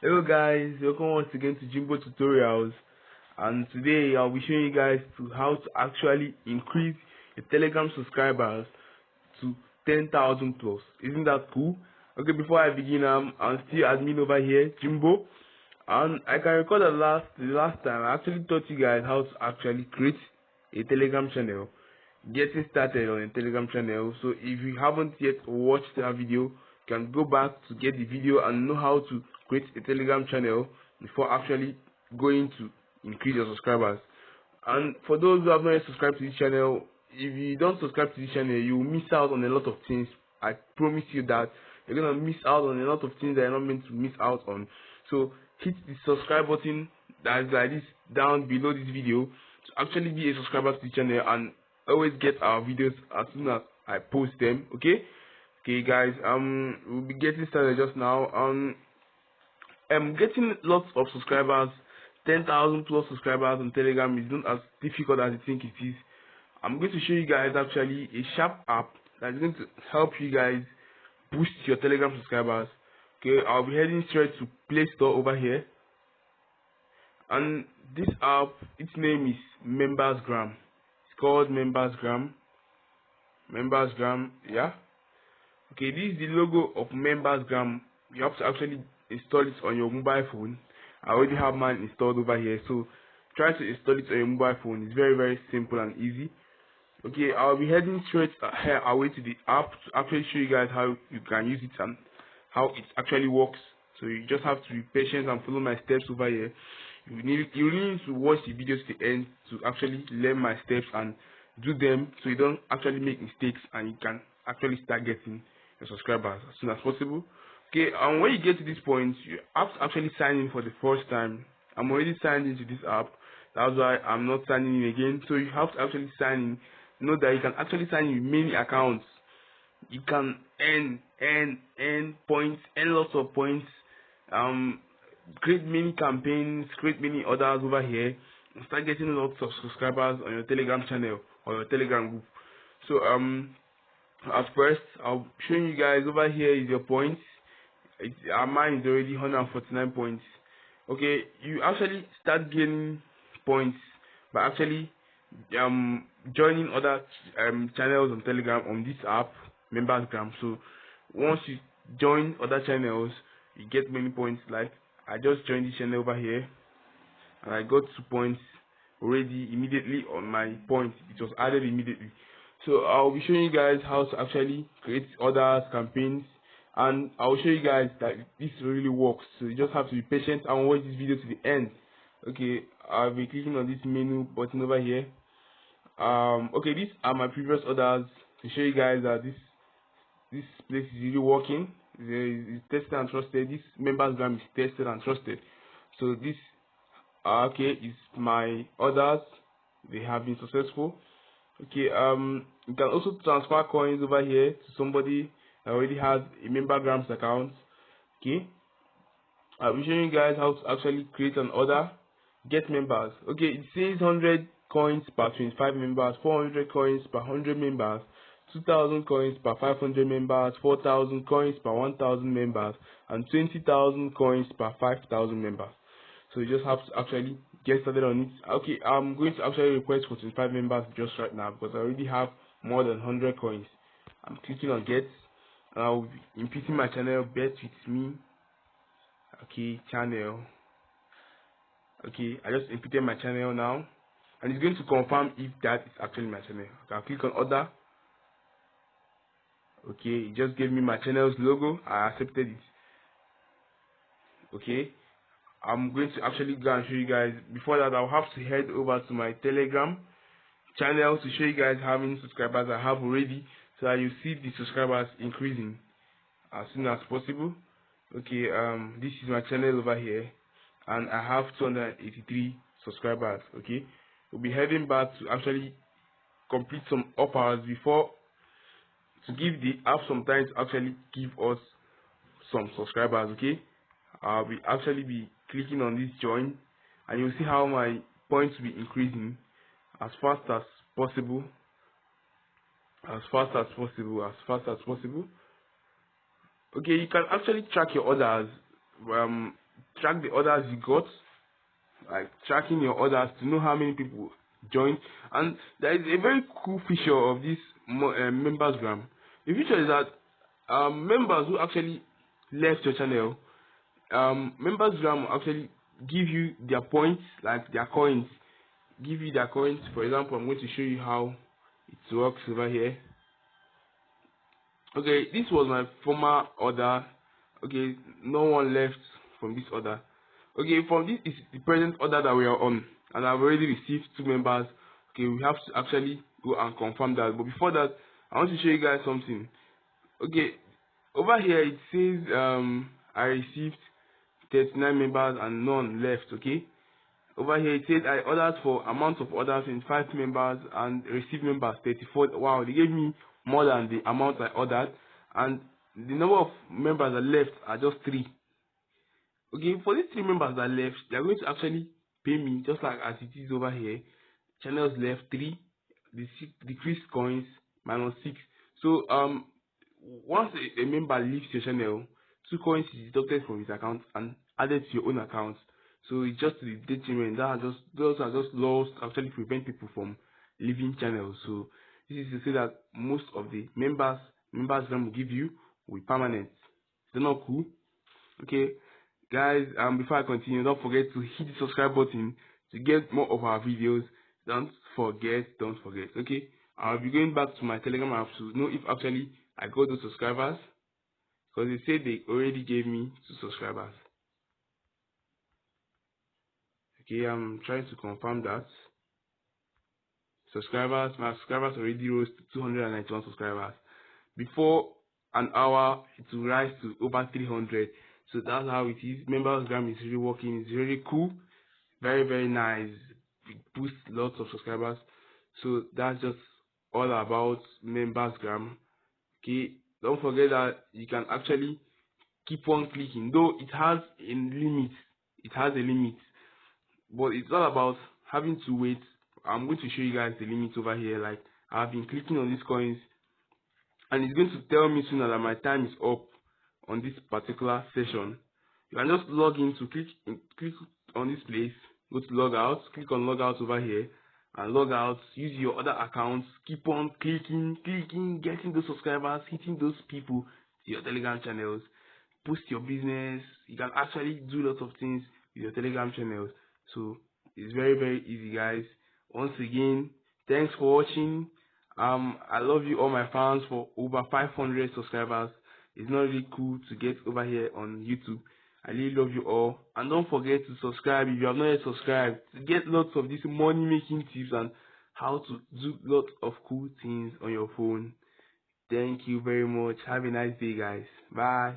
Hello guys, welcome once again to Jimbo Tutorials, and today I'll be showing you guys to how to actually increase your Telegram subscribers to 10,000 plus. Isn't that cool? Okay, before I begin, I'm still admin over here, Jimbo, and I can recall the last time I actually taught you guys how to actually create a Telegram channel, getting started on a Telegram channel. So if you haven't yet watched that video, you can go back to get the video and know how to create a Telegram channel before actually going to increase your subscribers. And for those who have not yet subscribed to this channel, if you don't subscribe to this channel, you will miss out on a lot of things. I promise you that you're gonna miss out on a lot of things that you're not meant to miss out on. So hit the subscribe button that is like this down below this video to actually be a subscriber to the channel and always get our videos as soon as I post them. Okay guys, we'll be getting started just now. Getting lots of subscribers, 10,000 plus subscribers on Telegram is not as difficult as you think it is. I'm going to show you guys actually a sharp app that's going to help you guys boost your Telegram subscribers. Okay, I'll be heading straight to Play Store over here, and this app, its name is Membersgram. It's called Membersgram. Membersgram, yeah. Okay, this is the logo of Membersgram. You have to actually install it on your mobile phone. I already have mine installed over here, so try to install it on your mobile phone. It's very simple and easy. Okay, I'll be heading straight here away to the app to actually show you guys how you can use it and how it actually works. So you just have to be patient and follow my steps over here. You really need to watch the video to the end to actually learn my steps and do them so you don't actually make mistakes and you can actually start getting your subscribers as soon as possible. Okay, and when you get to this point, you have to actually sign in for the first time. I'm already signed into this app. That's why I'm not signing in again. So you have to actually sign in. Know that you can actually sign in with many accounts. You can earn points, earn lots of points, create many campaigns, create many orders over here, and start getting lots of subscribers on your Telegram channel or your Telegram group. So at first I'll show you guys over here is your points. Mine is already 149 points. Okay, you actually start gaining points by actually joining other channels on Telegram on this app, Membersgram. So once you join other channels, you get many points. Like I just joined this channel over here, and I got 2 points already immediately on my point. It was added immediately. So I'll be showing you guys how to actually create orders, campaigns, and I'll show you guys that this really works. So you just have to be patient and watch this video to the end. Okay, I'll be clicking on this menu button over here. Okay, these are my previous orders to show you guys that this place is really working. It's tested and trusted. This Membersgram is tested and trusted. So this okay is my orders. They have been successful. Okay, you can also transfer coins over here to somebody that already has a Membergrams account. Okay, I'll be showing you guys how to actually create an order, get members. Okay, it says 100 coins per 25 members, 400 coins per 100 members, 2,000 coins per 500 members, 4,000 coins per 1,000 members, and 20,000 coins per 5,000 members. So you just have to actually get started on it. Okay, I'm going to actually request for 25 members just right now because I already have more than 100 coins. I'm clicking on get, and I'll be inputting my channel Bet With Me. Okay, channel. Okay, I just inputted my channel now, and it's going to confirm if that is actually my channel. Okay, I'll click on order. Okay, it just gave me my channel's logo. I accepted it. Okay, I'm going to actually go and show you guys. Before that, I'll have to head over to my Telegram channel to show you guys how many subscribers I have already, so that you see the subscribers increasing as soon as possible. Okay, this is my channel over here, and I have 283 subscribers. Okay, we'll be heading back to actually complete some offers before to give the app some time to actually give us some subscribers. Okay, I'll be actually be clicking on this join, and you'll see how my points will be increasing as fast as possible, as fast as possible. Okay, you can actually track your orders track the orders you got, like tracking your orders to know how many people joined. And there is a very cool feature of this membersgram. The feature is that members who actually left your channel, membersgram will actually give you their points, like their coins, give you their coins. For example, I'm going to show you how it works over here. Okay, this was my former order. Okay, no one left from this order. Okay, from this is the present order that we are on, and I've already received 2 members. Okay, we have to actually go and confirm that. But before that, I want to show you guys something. Okay, over here it says I received 39 members and none left. Okay, over here it says I ordered for amount of orders in 5 members and received members 34. Wow, they gave me more than the amount I ordered, and the number of members that left are just 3. Okay, for these 3 members that left, they are going to actually pay me just like as it is over here. Channels left 3, the decreased coins -6. So once a member leaves your channel, 2 coins is deducted from his account and added to your own account. So it's just the detriment. Those are just laws to actually prevent people from leaving channels. So this is to say that most of the members them will give you will be permanent. Is that not cool? Okay, guys, before I continue, don't forget to hit the subscribe button to get more of our videos. Don't forget. Okay, I'll be going back to my Telegram app to know if actually I got those subscribers, because they said they already gave me 2 subscribers. Okay, I'm trying to confirm that. My subscribers already rose to 291 subscribers. Before an hour, it will rise to over 300. So that's how it is. Membersgram is really working. It's really cool. Very, very nice. It boosts lots of subscribers. So that's just all about Membersgram. Okay, don't forget that you can actually keep on clicking, though it has a limit. It has a limit, but it's all about having to wait. I'm going to show you guys the limits over here. Like, I've been clicking on these coins, and it's going to tell me soon that my time is up on this particular session. You can just log in to click on this place, go to log out, click on log out over here, and log out. Use your other accounts, keep on clicking, getting those subscribers, hitting those people to your Telegram channels, boost your business. You can actually do lots of things with your Telegram channels. So it's very, very easy, guys. Once again, thanks for watching. I love you all my fans for over 500 subscribers. It's not really cool to get over here on YouTube. I really love you all, and don't forget to subscribe if you have not yet subscribed to get lots of these money making tips and how to do lots of cool things on your phone. Thank you very much. Have a nice day, guys. Bye.